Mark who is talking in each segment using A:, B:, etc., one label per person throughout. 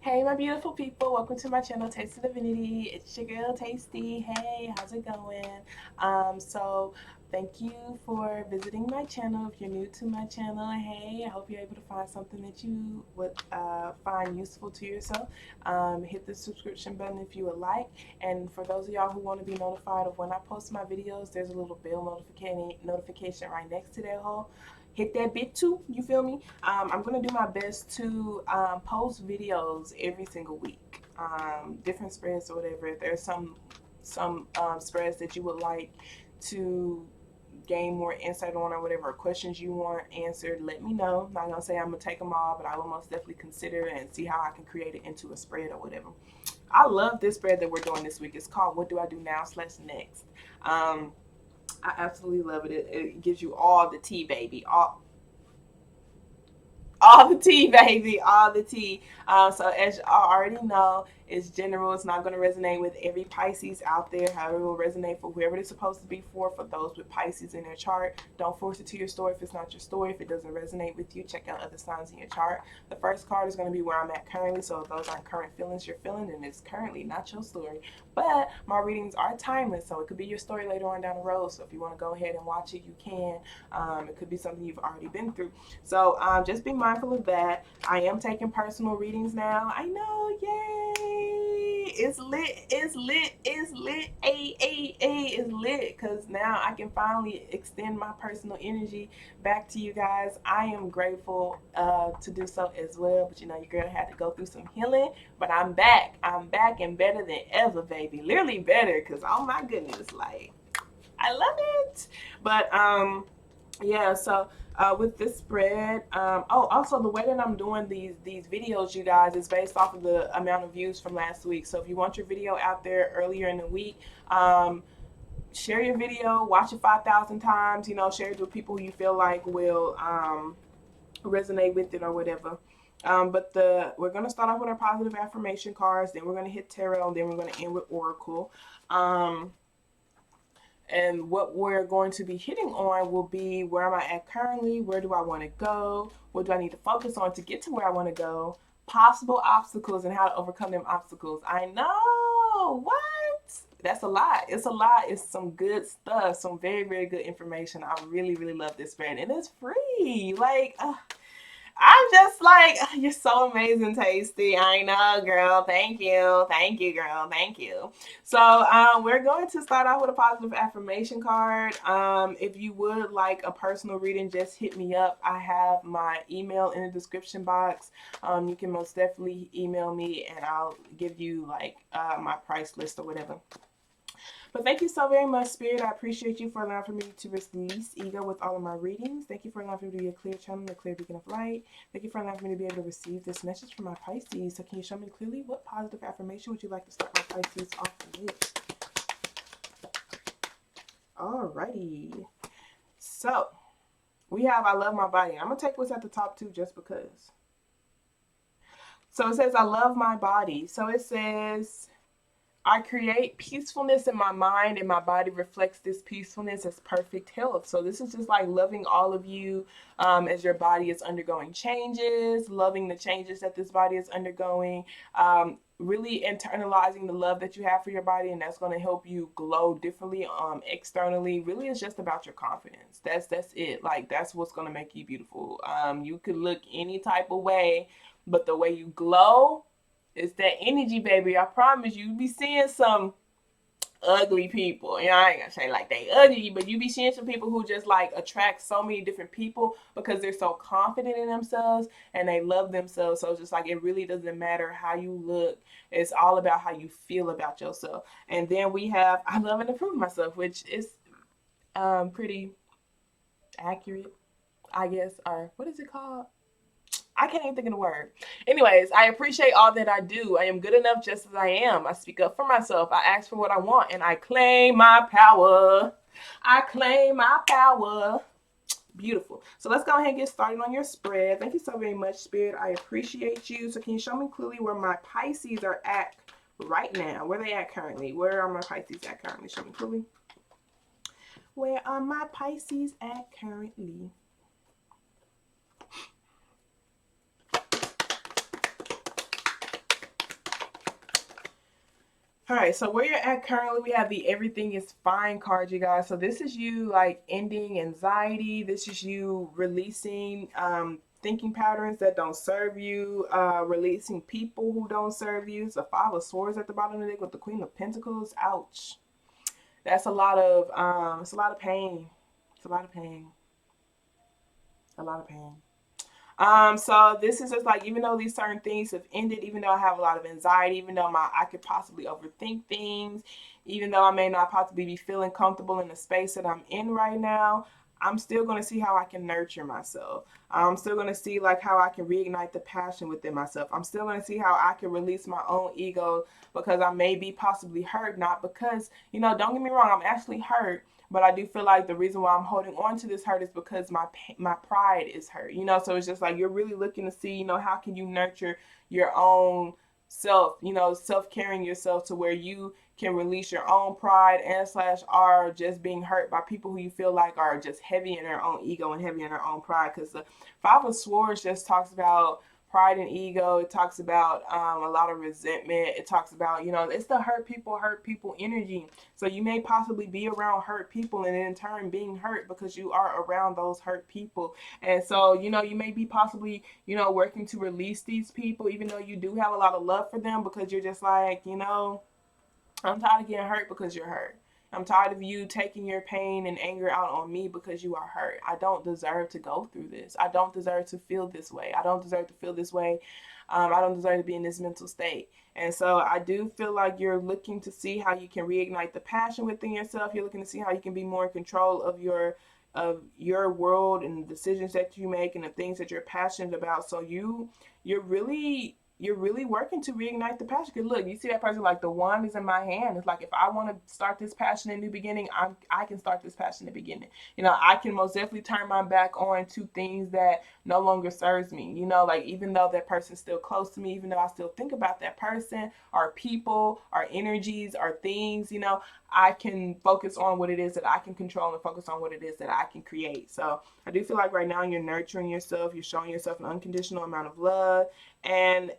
A: Hey, my beautiful people, welcome to my channel, Taste of Divinity. It's your girl, Tasty. Hey, how's it going? Thank you for visiting my channel. If you're new to my channel, hey, I hope you're able to find something that you would find useful to yourself. Hit the subscription button if you would like. And for those of y'all who want to be notified of when I post my videos, there's a little bell notification right next to that hole. Hit that bit too, you feel me? I'm gonna do my best to post videos every single week, different spreads or whatever. If there's some spreads that you would like to gain more insight on or whatever, or questions you want answered, let me know. I'm not gonna say I'm gonna take them all, but I will most definitely consider it and see how I can create it into a spread or whatever. I love this spread that we're doing this week. It's called "What Do I Do Now Slash Next." Um, I absolutely love it. It gives you all the tea, baby. All the tea, baby, all the tea. So as you already know, it's general. It's not going to resonate with every Pisces out there. However, it will resonate for whoever it's supposed to be for. For those with Pisces in their chart, don't force it to your story if it's not your story. If it doesn't resonate with you, check out other signs in your chart. The first card is going to be where I'm at currently. So if those aren't current feelings you're feeling, then it's currently not your story. But my readings are timeless, so it could be your story later on down the road. So if you want to go ahead and watch it, you can. It could be something you've already been through. So just be mindful of that. I am taking personal readings now. I know, yay! It's lit, it's lit, it's lit. It's lit because now I can finally extend my personal energy back to you guys. I am grateful to do so as well. But you know, your girl had to go through some healing, but I'm back. I'm back and better than ever, baby. Literally better because oh my goodness, like I love it. But yeah, so with this spread, oh, also the way that I'm doing these videos, you guys, is based off of the amount of views from last week. So if you want your video out there earlier in the week, share your video, watch it 5,000 times. You know, share it with people who you feel like will resonate with it or whatever. But we're gonna start off with our positive affirmation cards. Then we're gonna hit tarot, and then we're gonna end with oracle. Um, and what we're going to be hitting on will be where am I at currently? Where do I want to go? What do I need to focus on to get to where I want to go? Possible obstacles and how to overcome them obstacles. I know. What? That's a lot. It's a lot. It's some good stuff. Some very, very good information. I really, really love this brand. And it's free. Like, I'm just like, you're so amazing, Tasty. I know, girl. Thank you. Thank you, girl. Thank you. So, we're going to start off with a positive affirmation card. If you would like a personal reading, just hit me up. I have my email in the description box. You can most definitely email me and I'll give you like my price list or whatever. But thank you so very much, Spirit. I appreciate you for allowing for me to release ego with all of my readings. Thank you for allowing me to be a clear channel, a clear beacon of light. Thank you for allowing me to be able to receive this message from my Pisces. So can you show me clearly what positive affirmation would you like to start my Pisces off with? Alrighty. So we have I love my body. I'm going to take what's at the top too just because. So it says I love my body. So it says I create peacefulness in my mind, and my body reflects this peacefulness as perfect health. So, this is just like loving all of you as your body is undergoing changes, loving the changes that this body is undergoing, really internalizing the love that you have for your body, and that's going to help you glow differently externally. Really, it's just about your confidence. That's it. Like, that's what's going to make you beautiful. You could look any type of way, but the way you glow, it's that energy, baby. I promise you be seeing some ugly people. You know, I ain't gonna say like they ugly, but you be seeing some people who just like attract so many different people because they're so confident in themselves and they love themselves. So it's just like it really doesn't matter how you look. It's all about how you feel about yourself. And then we have I love and approve myself, which is pretty accurate, I guess, or what is it called? I can't even think of the word. Anyways, I appreciate all that I do. I am good enough just as I am. I speak up for myself. I ask for what I want and I claim my power. I claim my power. Beautiful. So let's go ahead and get started on your spread. Thank you so very much, Spirit. I appreciate you. So can you show me clearly where my Pisces are at right now? Where are they at currently? Where are my Pisces at currently? Show me clearly. Where are my Pisces at currently? All right, so where you're at currently, we have the everything is fine card, you guys. So this is you like ending anxiety. This is you releasing thinking patterns that don't serve you, releasing people who don't serve you. It's the Five of Swords at the bottom of the deck with the Queen of Pentacles. Ouch. That's a lot of it's a lot of pain. It's a lot of pain. A lot of pain. So this is just like, even though these certain things have ended, even though I have a lot of anxiety, even though I could possibly overthink things, even though I may not possibly be feeling comfortable in the space that I'm in right now, I'm still going to see how I can nurture myself. I'm still going to see like how I can reignite the passion within myself. I'm still going to see how I can release my own ego, because I may be possibly hurt, not because, don't get me wrong, I'm actually hurt, but I do feel like the reason why I'm holding on to this hurt is because my pride is hurt. So it's just like you're really looking to see, how can you nurture your own self, self-caring yourself to where you can release your own pride and slash are just being hurt by people who you feel like are just heavy in their own ego and heavy in their own pride. Because the Five of Swords just talks about pride and ego. It talks about a lot of resentment. It talks about, it's the hurt people energy. So you may possibly be around hurt people and in turn being hurt because you are around those hurt people. And so, you may be possibly, working to release these people, even though you do have a lot of love for them, because you're just like, I'm tired of getting hurt because you're hurt. I'm tired of you taking your pain and anger out on me because you are hurt. I don't deserve to go through this. I don't deserve to feel this way. I don't deserve to feel this way. I don't deserve to be in this mental state. And so I do feel like you're looking to see how you can reignite the passion within yourself. You're looking to see how you can be more in control of your world and the decisions that you make and the things that you're passionate about. So you're really working to reignite the passion. Because look, you see that person, like the wand is in my hand. It's like, if I want to start this passion in the beginning, I can start this passion in the beginning. I can most definitely turn my back on to things that no longer serves me. Like, even though that person's still close to me, even though I still think about that person, our people, our energies, our things, I can focus on what it is that I can control and focus on what it is that I can create. So I do feel like right now you're nurturing yourself. You're showing yourself an unconditional amount of love. And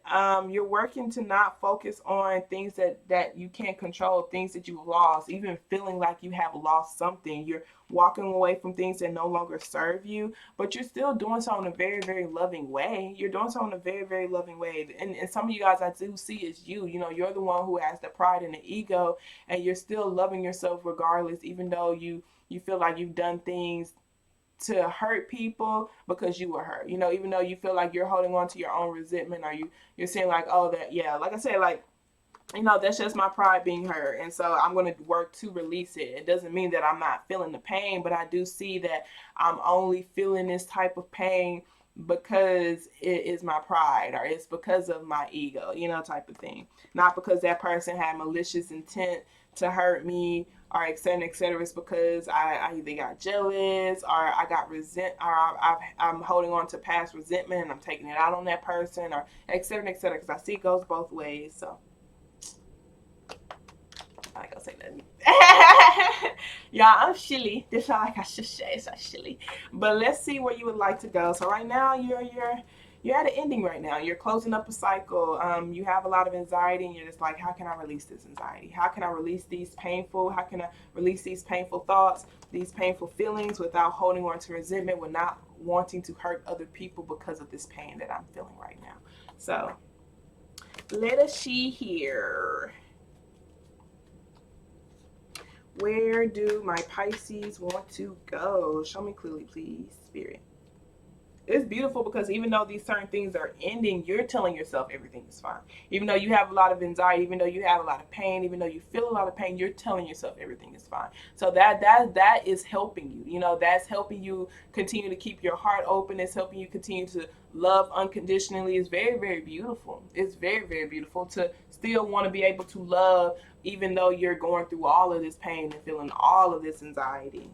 A: you're working to not focus on things that you can't control, things that you've lost, even feeling like you have lost something. You're walking away from things that no longer serve you, but you're still doing so in a very, very loving way. You're doing so in a very, very loving way. And some of you guys I do see is you're the one who has the pride and the ego, and you're still loving yourself regardless, even though you feel like you've done things to hurt people because you were hurt. Even though you feel like you're holding on to your own resentment, or you're saying like, oh, that, yeah, like I said, like, that's just my pride being hurt. And so I'm going to work to release it. It doesn't mean that I'm not feeling the pain, but I do see that I'm only feeling this type of pain because it is my pride, or it's because of my ego, type of thing. Not because that person had malicious intent to hurt me, or et cetera, et cetera. It's because I either got jealous, or I got I'm holding on to past resentment and I'm taking it out on that person, or et cetera, et cetera. Because I see it goes both ways. So I ain't gonna say nothing. Yeah, I'm chilly. This is like I should say, it's like chilly. But let's see where you would like to go. So right now you're at an ending right now. You're closing up a cycle. You have a lot of anxiety, and you're just like, how can I release this anxiety? How can I release how can I release these painful thoughts, these painful feelings, without holding on to resentment, with not wanting to hurt other people because of this pain that I'm feeling right now. So let us see here. Where do my Pisces want to go? Show me clearly, please, Spirit. It's beautiful because even though these certain things are ending, you're telling yourself everything is fine. Even though you have a lot of anxiety, even though you have a lot of pain, even though you feel a lot of pain, you're telling yourself everything is fine. So that is helping you. That's helping you continue to keep your heart open. It's helping you continue to love unconditionally. It's very, very beautiful. It's very, very beautiful to still want to be able to love even though you're going through all of this pain and feeling all of this anxiety.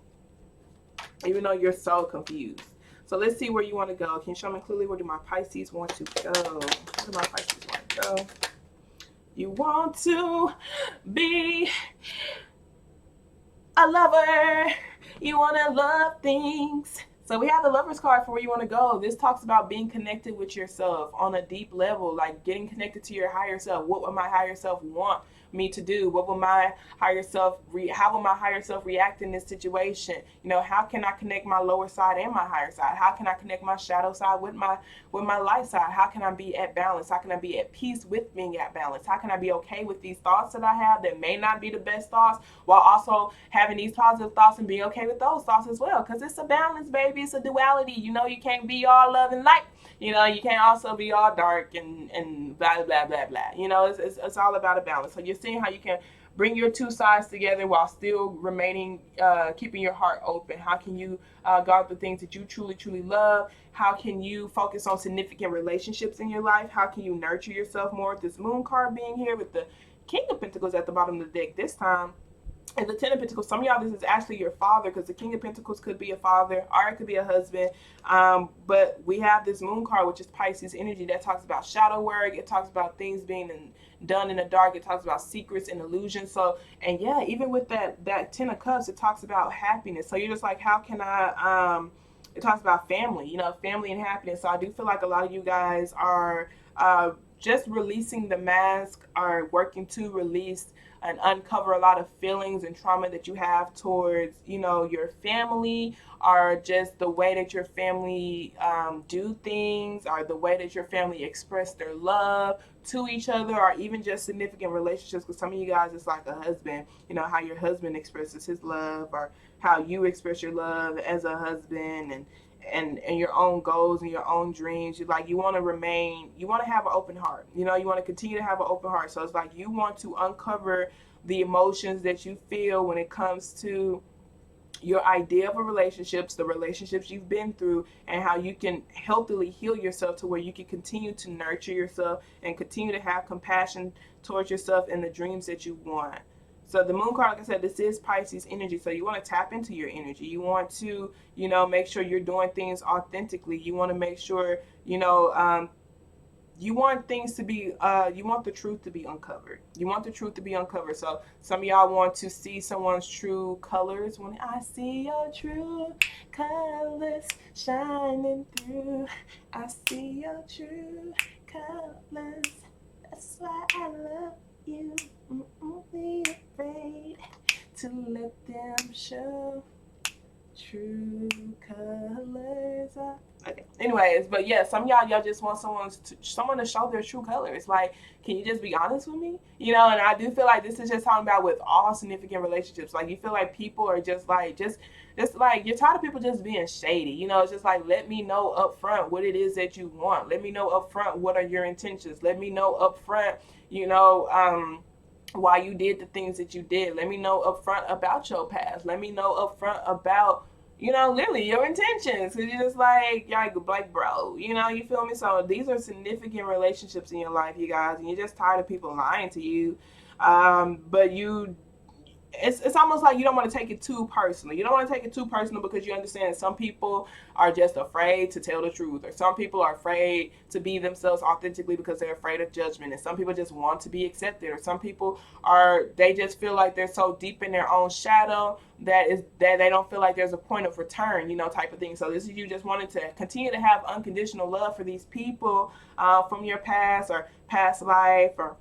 A: Even though you're so confused. So let's see where you want to go. Can you show me clearly, where do my Pisces want to go? Where do my Pisces want to go? You want to be a lover. You want to love things. So we have the Lovers card for where you want to go. This talks about being connected with yourself on a deep level, like getting connected to your higher self. What would my higher self want me to do? What will my higher self how will my higher self react in this situation? How can I connect my lower side and my higher side? How can I connect my shadow side with my light side? How can I be at balance? How can I be at peace with being at balance? How can I be okay with these thoughts that I have that may not be the best thoughts, while also having these positive thoughts and being okay with those thoughts as well? Because it's a balance, baby. It's a duality. You can't be all love and light. You can't also be all dark and blah blah blah blah. It's all about a balance. So you're seeing how you can bring your two sides together while still remaining, keeping your heart open. How can you guard the things that you truly, truly love? How can you focus on significant relationships in your life? How can you nurture yourself more with this moon card being here with the King of Pentacles at the bottom of the deck this time? And the Ten of Pentacles, some of y'all, this is actually your father, because the King of Pentacles could be a father or it could be a husband. But we have this moon card, which is Pisces energy, that talks about shadow work. It talks about things being done in the dark. It talks about secrets and illusions. So, and yeah, even with that Ten of Cups, it talks about happiness. So you're just like, how can I, it talks about family, family and happiness. So I do feel like a lot of you guys are just releasing the mask, are working to release and uncover a lot of feelings and trauma that you have towards, your family, or just the way that your family do things, or the way that your family express their love to each other, or even just significant relationships. Because some of you guys, it's like a husband, how your husband expresses his love, or how you express your love as a husband, and your own goals and your own dreams. You want to have an open heart. You want to continue to have an open heart. So it's like you want to uncover the emotions that you feel when it comes to your idea of a relationships, the relationships you've been through, and how you can healthily heal yourself to where you can continue to nurture yourself and continue to have compassion towards yourself and the dreams that you want. So the moon card, like I said, this is Pisces energy. So you want to tap into your energy. You want to, make sure you're doing things authentically. You want to make sure, you want things to be, you want the truth to be uncovered. You want the truth to be uncovered. So some of y'all want to see someone's true colors. When I see your true colors shining through, I see your true colors. That's why I love you. Be afraid to let them show true colors. Okay. Anyways, but yeah, some of y'all just want someone to show their true colors. Like, can you just be honest with me? And I do feel like this is just talking about with all significant relationships. Like, you feel like people are just like you're tired of people just being shady. It's just like, let me know up front what it is that you want. Let me know up front what are your intentions. Let me know up front, why you did the things that you did. Let me know up front about your past. Let me know up front about, literally your intentions. Because you're just like bro, you feel me? So these are significant relationships in your life, you guys, and you're just tired of people lying to you. But it's almost like you don't want to take it too personal. You don't want to take it too personal because you understand some people are just afraid to tell the truth, or some people are afraid to be themselves authentically because they're afraid of judgment, and some people just want to be accepted, or some people they just feel like they're so deep in their own shadow that they don't feel like there's a point of return, type of thing. So this is you just wanting to continue to have unconditional love for these people from your past or past life, or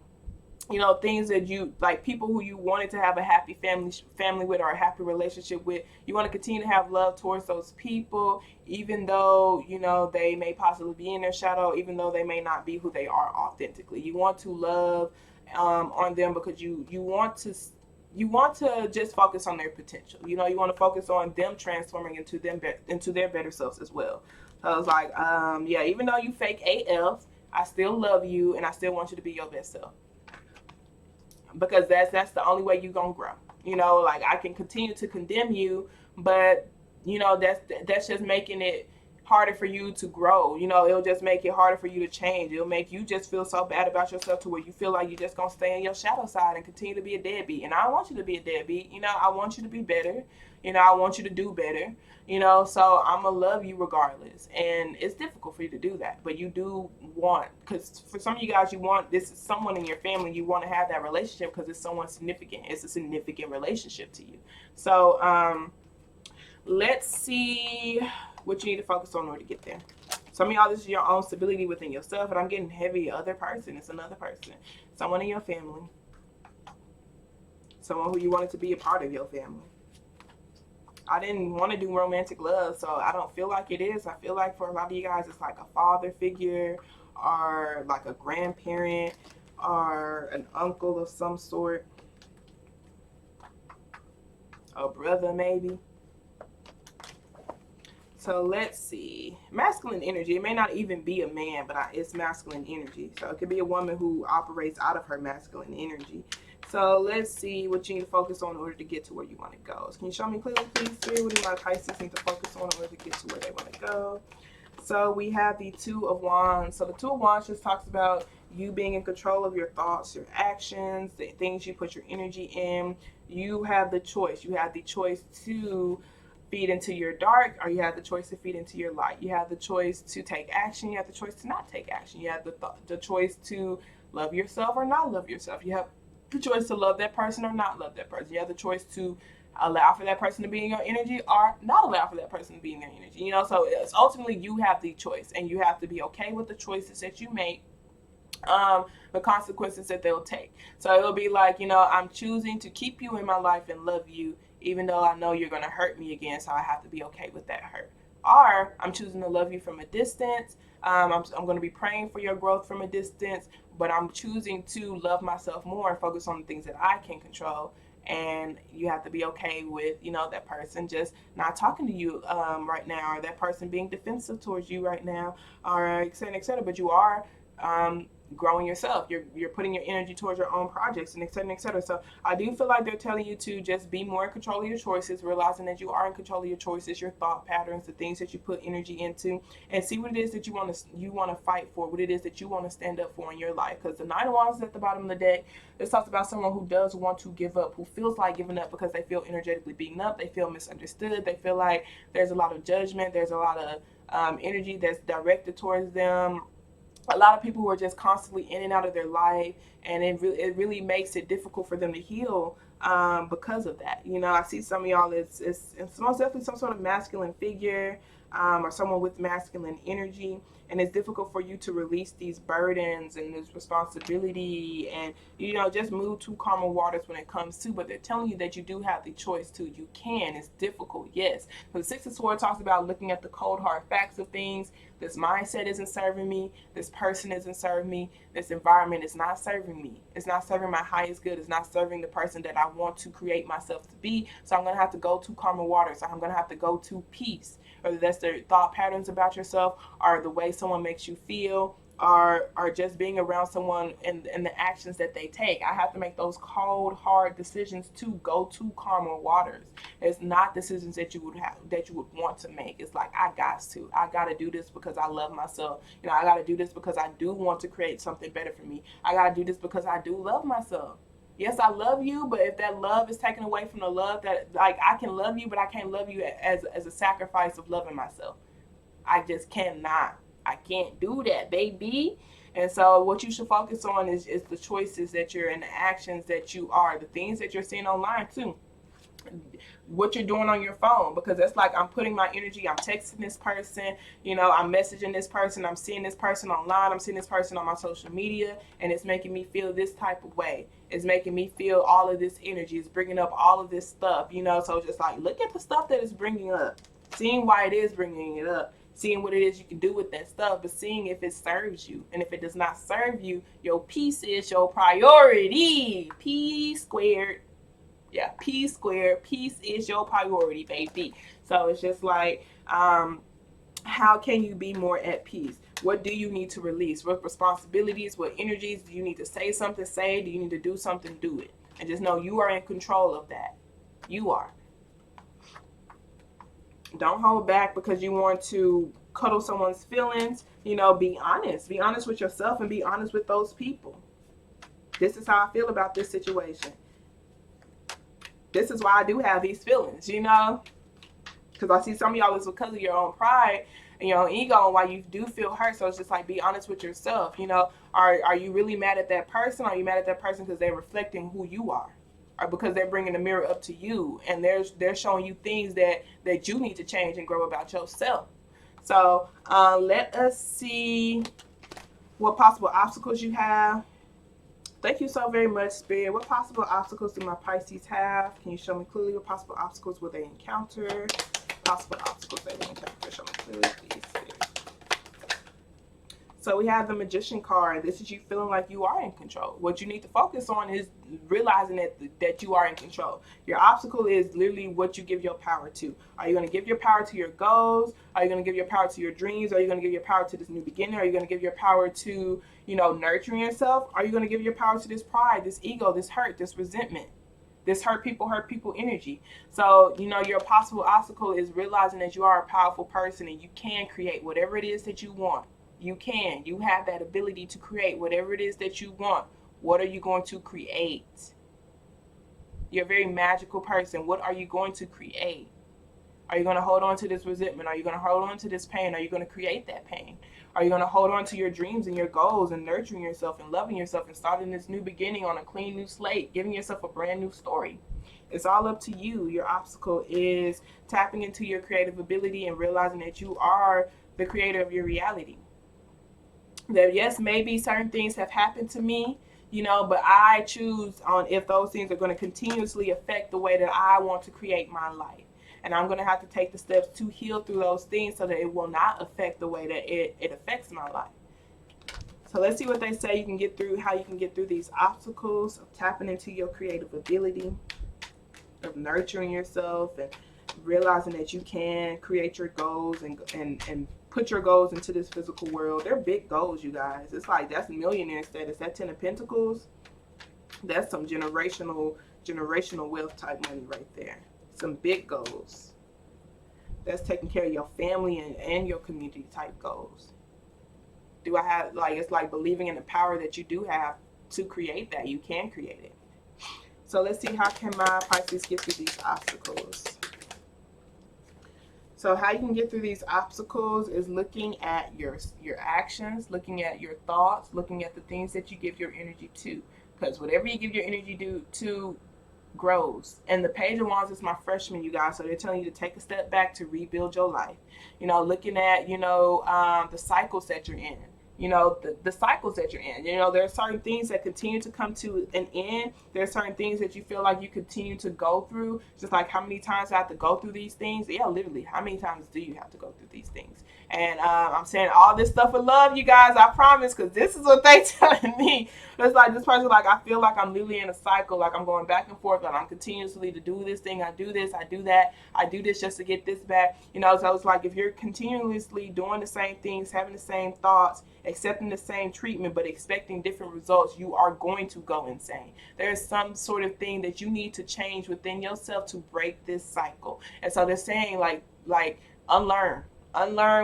A: things that you like, people who you wanted to have a happy family with, or a happy relationship with. You want to continue to have love towards those people, even though they may possibly be in their shadow, even though they may not be who they are authentically. You want to love on them because you want to just focus on their potential. You want to focus on them transforming into their better selves as well. So it's like, yeah, even though you fake AF, I still love you, and I still want you to be your best self. Because that's the only way you're gonna grow. Like, I can continue to condemn you, but that's just making it harder for you to grow. It'll just make it harder for you to change. It'll make you just feel so bad about yourself to where you feel like you're just gonna stay in your shadow side and continue to be a deadbeat. And I don't want you to be a deadbeat. I want you to be better. I want you to do better. So I'm gonna love you regardless. And it's difficult for you to do that, but you do want, because for some of you guys, you want, this is someone in your family, you want to have that relationship because it's someone significant. It's a significant relationship to you. So let's see what you need to focus on in order to get there. Some of y'all, this is your own stability within yourself, and I'm getting heavy other person. It's another person, someone in your family, someone who you wanted to be a part of your family. I didn't want to do romantic love, so I don't feel like it is. I feel like for a lot of you guys, it's like a father figure or like a grandparent or an uncle of some sort, a brother maybe. So let's see. Masculine energy. It may not even be a man, but it's masculine energy. So it could be a woman who operates out of her masculine energy. So let's see what you need to focus on in order to get to where you want to go. Can you show me clearly, please, Spirit? What do my Pisces need to focus on in order to get to where they want to go? So we have the Two of Wands. So the Two of Wands just talks about you being in control of your thoughts, your actions, the things you put your energy in. You have the choice. You have the choice to feed into your dark, or you have the choice to feed into your light. You have the choice to take action. You have the choice to not take action. You have the choice to love yourself or not love yourself. You have the choice to love that person or not love that person. You have the choice to allow for that person to be in your energy or not allow for that person to be in their energy. You know, so it's ultimately you have the choice, and you have to be okay with the choices that you make, the consequences that they'll take. So it'll be like, you know, I'm choosing to keep you in my life and love you, even though I know you're going to hurt me again, so I have to be okay with that hurt. Or I'm choosing to love you from a distance. I'm going to be praying for your growth from a distance, but I'm choosing to love myself more and focus on the things that I can control. And you have to be okay with, you know, that person just not talking to you right now, or that person being defensive towards you right now, or et cetera, et cetera. But you are growing yourself. You're putting your energy towards your own projects, and et cetera, et cetera. So I do feel like they're telling you to just be more in control of your choices, realizing that you are in control of your choices, your thought patterns, the things that you put energy into, and see what it is that you want to fight for, what it is that you want to stand up for in your life. Because the Nine of Wands is at the bottom of the deck. This talks about someone who does want to give up, who feels like giving up because they feel energetically beaten up, they feel misunderstood, they feel like there's a lot of judgment, there's a lot of energy that's directed towards them. A lot of people who are just constantly in and out of their life, and it really makes it difficult for them to heal because of that. You know, I see some of y'all, it's most definitely some sort of masculine figure or someone with masculine energy, and it's difficult for you to release these burdens and this responsibility and, you know, just move to calmer waters when it comes to, but they're telling you that you do have the choice to. You can. It's difficult, yes. So the Six of Swords talks about looking at the cold, hard facts of things. This mindset isn't serving me. This person isn't serving me. This environment is not serving me. It's not serving my highest good. It's not serving the person that I want to create myself to be. So I'm going to have to go to calmer waters. So I'm going to have to go to peace. Whether that's their thought patterns about yourself, or the way someone makes you feel, or just being around someone and the actions that they take. I have to make those cold, hard decisions to go to calmer waters. It's not decisions that you would want to make. It's like, I got to do this because I love myself. You know, I got to do this because I do want to create something better for me. I got to do this because I do love myself. Yes, I love you, but if that love is taken away from the love that, like, I can love you, but I can't love you as a sacrifice of loving myself. I just cannot. I can't do that, baby. And so what you should focus on is the choices that you're and the actions that you are, the things that you're seeing online too. What you're doing on your phone, because that's like, I'm putting my energy, I'm texting this person, you know, I'm messaging this person, I'm seeing this person online, I'm seeing this person on my social media, and it's making me feel this type of way. It's making me feel all of this energy. It's bringing up all of this stuff, you know. So just like, look at the stuff that it's bringing up, seeing why it is bringing it up, seeing what it is you can do with that stuff, but seeing if it serves you. And if it does not serve you, your peace is your priority. P squared. Yeah, P squared. Peace is your priority, baby. So it's just like, how can you be more at peace? What do you need to release? What responsibilities, what energies do you need to say something, say? Do you need to do something, do it. And just know you are in control of that. You are. Don't hold back because you want to cuddle someone's feelings. You know, be honest. Be honest with yourself and be honest with those people. This is how I feel about this situation. This is why I do have these feelings, you know? Because I see some of y'all is because of your own pride and your own ego and why you do feel hurt. So it's just like, be honest with yourself. You know, are you really mad at that person? Are you mad at that person because they're reflecting who you are? or because they're bringing the mirror up to you, and they're showing you things that you need to change and grow about yourself. So let us see what possible obstacles you have. Thank you so very much, Spirit. What possible obstacles do my Pisces have? Can you show me clearly what possible obstacles will they encounter? Possible obstacles they will encounter. Show me clearly, please. So we have the Magician card. This is you feeling like you are in control. What you need to focus on is realizing that you are in control. Your obstacle is literally what you give your power to. Are you going to give your power to your goals? Are you going to give your power to your dreams? Are you going to give your power to this new beginning? Are you going to give your power to, nurturing yourself? Are you going to give your power to this pride, this ego, this hurt, this resentment? This hurt people energy. So, your possible obstacle is realizing that you are a powerful person and you can create whatever it is that you want. You can. You have that ability to create whatever it is that you want. What are you going to create? You're a very magical person. What are you going to create? Are you going to hold on to this resentment? Are you going to hold on to this pain? Are you going to create that pain? Are you going to hold on to your dreams and your goals and nurturing yourself and loving yourself and starting this new beginning on a clean new slate, giving yourself a brand new story? It's all up to you. Your obstacle is tapping into your creative ability and realizing that you are the creator of your reality. That yes, maybe certain things have happened to me, but I choose on if those things are going to continuously affect the way that I want to create my life. And I'm going to have to take the steps to heal through those things so that it will not affect the way that it affects my life. So let's see what they say you can get through, how you can get through these obstacles of tapping into your creative ability, of nurturing yourself and realizing that you can create your goals and put your goals into this physical world. They're big goals, you guys. It's like that's millionaire status. That 10 of Pentacles, that's some generational wealth type money right there. Some big goals. That's taking care of your family and your community type goals. Do I have, it's like believing in the power that you do have to create that. You can create it. So let's see, how can my Pisces get through these obstacles? So how you can get through these obstacles is looking at your actions, looking at your thoughts, looking at the things that you give your energy to. Because whatever you give your energy to grows. And the Page of Wands is my freshman, you guys. So they're telling you to take a step back to rebuild your life. Looking at, the cycles that you're in. The cycles that you're in. There are certain things that continue to come to an end. There are certain things that you feel like you continue to go through. Just like, how many times I have to go through these things? Yeah, literally, how many times do you have to go through these things? And I'm saying all this stuff with love, you guys, I promise, because this is what they telling me. It's like this person, like, I feel like I'm literally in a cycle, like I'm going back and forth, like I'm continuously to do this thing, I do this, I do that, I do this just to get this back. So it's like if you're continuously doing the same things, having the same thoughts, accepting the same treatment, but expecting different results, you are going to go insane. There's some sort of thing that you need to change within yourself to break this cycle. And so they're saying like unlearn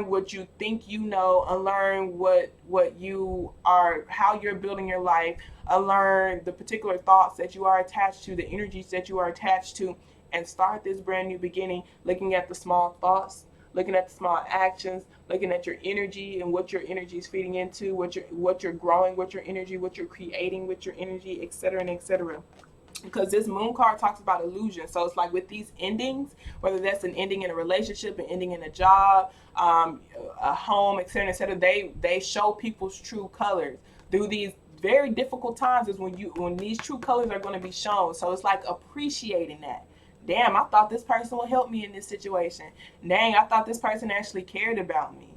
A: what you think unlearn what you are, how you're building your life, unlearn the particular thoughts that you are attached to, the energies that you are attached to, and start this brand new beginning, looking at the small thoughts, looking at the small actions, looking at your energy and what your energy is feeding into, what you're growing, what you're creating with your energy, etc. and etc. Because this moon card talks about illusion. So it's like with these endings, whether that's an ending in a relationship, an ending in a job, a home, etc., etc., they show people's true colors through these very difficult times. Is when these true colors are going to be shown. So it's like appreciating that. Damn, I thought this person would help me in this situation. Dang, I thought this person actually cared about me.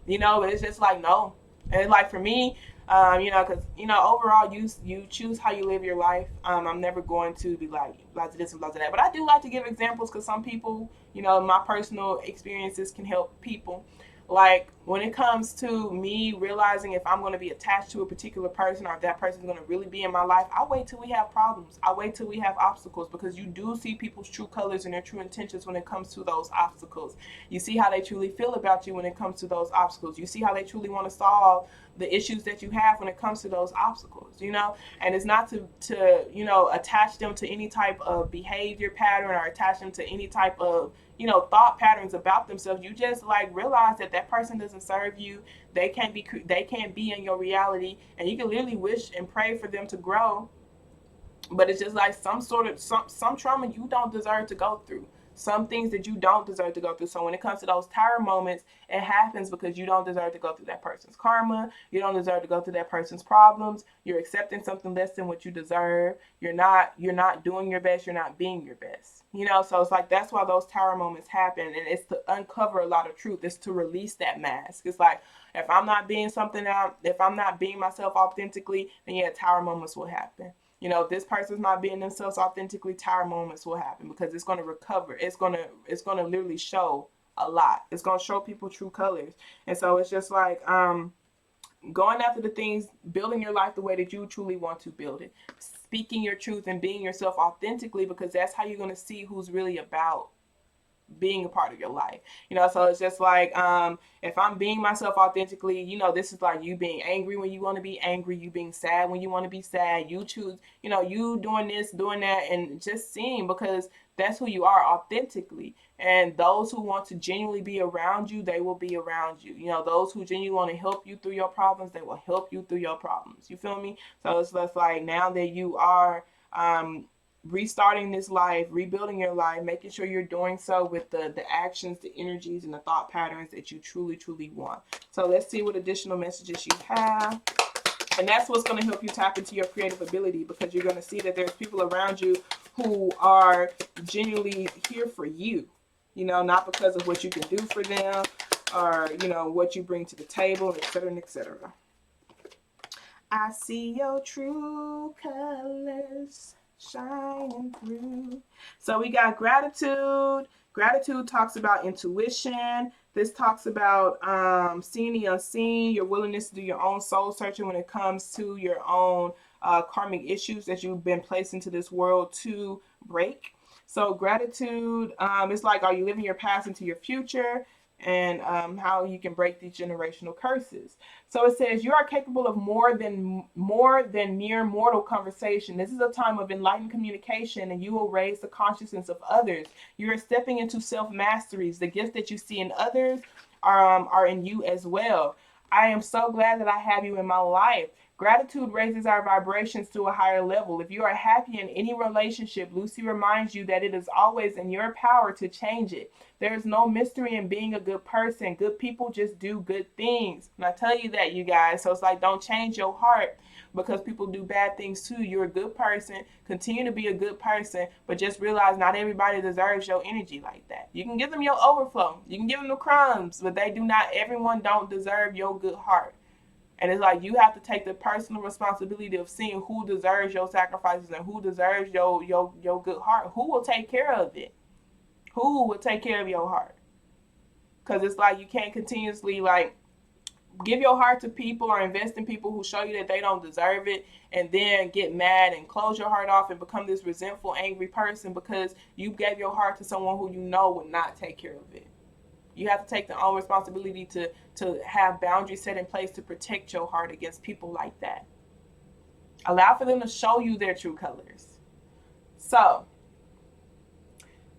A: But it's just like, no. And like for me, because overall, you choose how you live your life. I'm never going to be like blah to this and blah to that, but I do like to give examples because some people, my personal experiences can help people. Like when it comes to me realizing if I'm going to be attached to a particular person or if that person is going to really be in my life, I wait till we have problems. I wait till we have obstacles, because you do see people's true colors and their true intentions when it comes to those obstacles. You see how they truly feel about you when it comes to those obstacles. You see how they truly want to solve the issues that you have when it comes to those obstacles, and it's not to attach them to any type of behavior pattern or attach them to any type of thought patterns about themselves. You just realize that person doesn't serve you. They can't be in your reality, and you can literally wish and pray for them to grow But it's just like some trauma you don't deserve to go through, some things that you don't deserve to go through. So when it comes to those tower moments, it happens because you don't deserve to go through that person's karma, you don't deserve to go through that person's problems, you're accepting something less than what you deserve, you're not doing your best, you're not being your best, so it's like that's why those tower moments happen, and it's to uncover a lot of truth, it's to release that mask. It's like if I'm not being something out, if I'm not being myself authentically, then yeah, tower moments will happen. If this person's not being themselves authentically, tower moments will happen because it's going to recover. It's going to literally show a lot. It's going to show people true colors. And so it's just like going after the things, building your life the way that you truly want to build it, speaking your truth and being yourself authentically, because that's how you're going to see who's really about being a part of your life. So it's just like if I'm being myself authentically, this is like you being angry when you want to be angry, you being sad when you want to be sad, you choose, you doing this, doing that, and just seeing, because that's who you are authentically. And those who want to genuinely be around you, they will be around you. Those who genuinely want to help you through your problems, they will help you through your problems. You feel me? So it's just like now that you are restarting this life, rebuilding your life, making sure you're doing so with the actions, the energies, and the thought patterns that you truly, truly want. So let's see what additional messages you have. And that's what's going to help you tap into your creative ability, because you're going to see that there's people around you who are genuinely here for you, not because of what you can do for them or, what you bring to the table, etc., etc. I see your true colors shining through. So we got gratitude. Gratitude talks about intuition. This talks about seeing the unseen, your willingness to do your own soul searching when it comes to your own karmic issues that you've been placed into this world to break. So gratitude is like, are you living your past into your future? And how you can break these generational curses. So it says you are capable of more than mere mortal conversation. This is a time of enlightened communication, and you will raise the consciousness of others. You are stepping into self-masteries. The gifts that you see in others are in you as well. I am so glad that I have you in my life. Gratitude raises our vibrations to a higher level. If you are happy in any relationship, Lucy reminds you that it is always in your power to change it. There is no mystery in being a good person. Good people just do good things. And I tell you that, you guys. So it's like, don't change your heart because people do bad things too. You're a good person. Continue to be a good person, but just realize not everybody deserves your energy like that. You can give them your overflow. You can give them the crumbs, but everyone don't deserve your good heart. And it's like you have to take the personal responsibility of seeing who deserves your sacrifices and who deserves your good heart. Who will take care of it? Who will take care of your heart? Because it's like you can't continuously like give your heart to people or invest in people who show you that they don't deserve it, and then get mad and close your heart off and become this resentful, angry person because you gave your heart to someone who will not take care of it. You have to take the own responsibility to have boundaries set in place to protect your heart against people like that. Allow for them to show you their true colors. So,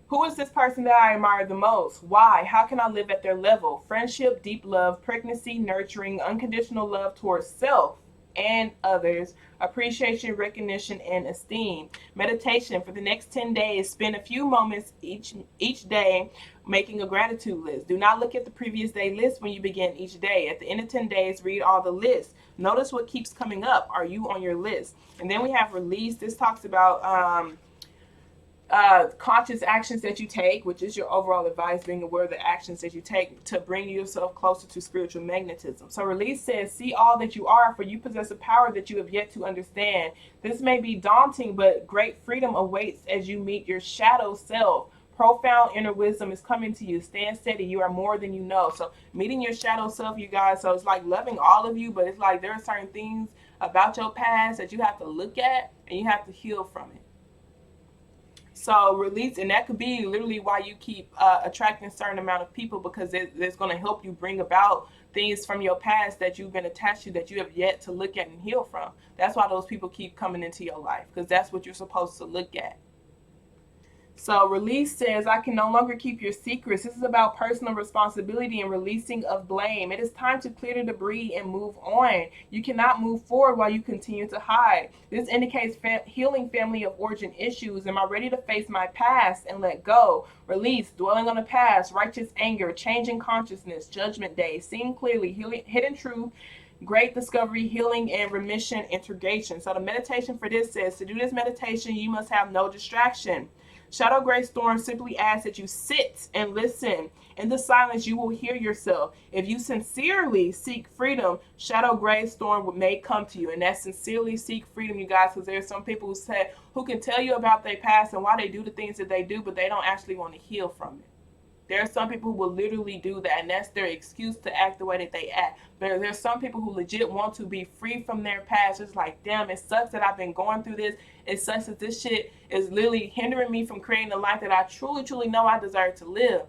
A: who is this person that I admire the most? Why? How can I live at their level? Friendship, deep love, pregnancy, nurturing, unconditional love towards self and others, appreciation, recognition, and esteem. Meditation for the next 10 days. Spend a few moments each day making a gratitude list. Do not look at the previous day list when you begin each day. At the end of 10 days, read all the lists. Notice what keeps coming up. Are you on your list? And then we have release. This talks about conscious actions that you take, which is your overall advice, being aware of the actions that you take to bring yourself closer to spiritual magnetism. So release says, see all that you are, for you possess a power that you have yet to understand. This may be daunting, but great freedom awaits as you meet your shadow self. Profound inner wisdom is coming to you. Stand steady. You are more than you know. So meeting your shadow self, you guys. So it's like loving all of you, but it's like there are certain things about your past that you have to look at and you have to heal from it. So release, and that could be literally why you keep attracting a certain amount of people, because it's going to help you bring about things from your past that you've been attached to that you have yet to look at and heal from. That's why those people keep coming into your life, because that's what you're supposed to look at. So release says, I can no longer keep your secrets. This is about personal responsibility and releasing of blame. It is time to clear the debris and move on. You cannot move forward while you continue to hide. This indicates healing family of origin issues. Am I ready to face my past and let go? Release, dwelling on the past, righteous anger, changing consciousness, judgment day, seeing clearly, hidden truth, great discovery, healing, and remission, integration. So the meditation for this says, to do this meditation, you must have no distraction. Shadow Gray Storm simply asks that you sit and listen. In the silence, you will hear yourself. If you sincerely seek freedom, Shadow Gray Storm may come to you. And that sincerely seek freedom, you guys, because there's some people who can tell you about their past and why they do the things that they do, but they don't actually want to heal from it. There are some people who will literally do that, and that's their excuse to act the way that they act. But there's some people who legit want to be free from their past. It's like, damn, it sucks that I've been going through this. It sucks that this shit is literally hindering me from creating the life that I truly, truly know I deserve to live.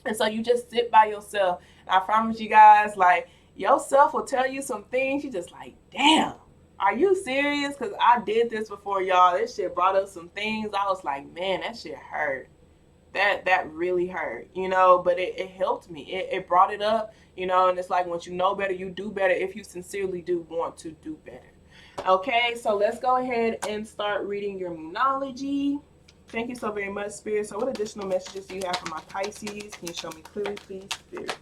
A: And so you just sit by yourself. And I promise you guys, like, yourself will tell you some things. You just like, damn, are you serious? Because I did this before, y'all. This shit brought up some things. I was like, man, that shit hurt. That really hurt, you know, but it helped me. It brought it up, you know, and it's like, once you know better, you do better if you sincerely do want to do better. Okay, so let's go ahead and start reading your Moonology. Thank you so very much, Spirit. So what additional messages do you have for my Pisces? Can you show me clearly, please, Spirit?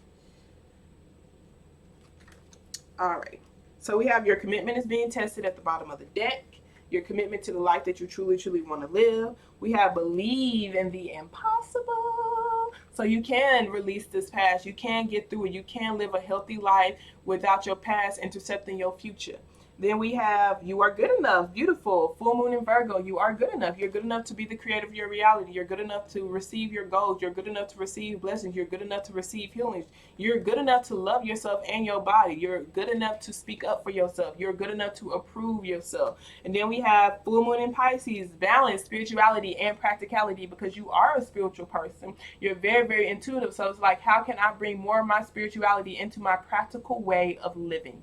A: All right. So we have your commitment is being tested at the bottom of the deck. Your commitment to the life that you truly, truly want to live. We have believe in the impossible. So you can release this past. You can get through it. You can live a healthy life without your past intercepting your future. Then we have you are good enough, beautiful, full moon in Virgo. You are good enough. You're good enough to be the creator of your reality. You're good enough to receive your goals. You're good enough to receive blessings. You're good enough to receive healings. You're good enough to love yourself and your body. You're good enough to speak up for yourself. You're good enough to approve yourself. And then we have full moon in Pisces, balance, spirituality, and practicality, because you are a spiritual person. You're very, very intuitive. So it's like, how can I bring more of my spirituality into my practical way of living?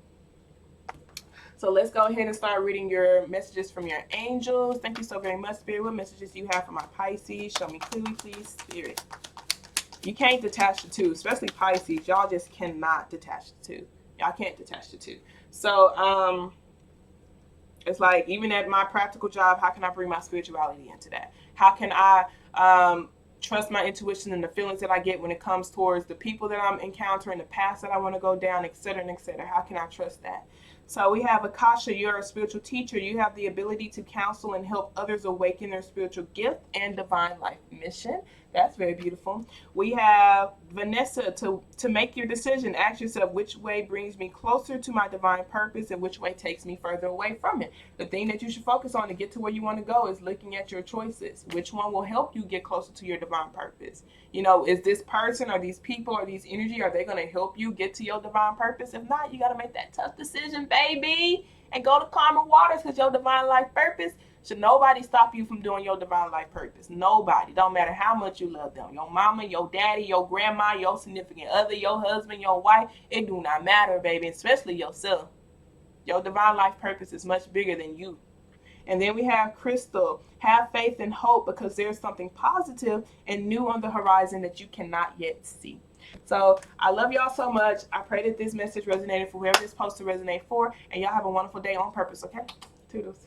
A: So let's go ahead and start reading your messages from your angels. Thank you so very much, Spirit. What messages do you have for my Pisces? Show me clearly, please, Spirit. You can't detach the two, especially Pisces. Y'all just cannot detach the two. Y'all can't detach the two. So it's like, even at my practical job, how can I bring my spirituality into that? How can I trust my intuition and the feelings that I get when it comes towards the people that I'm encountering, the paths that I want to go down, etc., and etc.? How can I trust that? So we have Akasha, you're a spiritual teacher. You have the ability to counsel and help others awaken their spiritual gift and divine life mission. That's very beautiful. We have Vanessa, to make your decision. Ask yourself, which way brings me closer to my divine purpose and which way takes me further away from it? The thing that you should focus on to get to where you want to go is looking at your choices. Which one will help you get closer to your divine purpose? You know, is this person or these people or these energy, are they going to help you get to your divine purpose? If not, you got to make that tough decision, baby, and go to calmer waters, because your divine life purpose should nobody stop you from doing your divine life purpose. Nobody. Don't matter how much you love them. Your mama, your daddy, your grandma, your significant other, your husband, your wife. It do not matter, baby, especially yourself. Your divine life purpose is much bigger than you. And then we have Crystal. Have faith and hope, because there's something positive and new on the horizon that you cannot yet see. So I love y'all so much. I pray that this message resonated for whoever it's supposed to resonate for. And y'all have a wonderful day on purpose, okay? Toodles.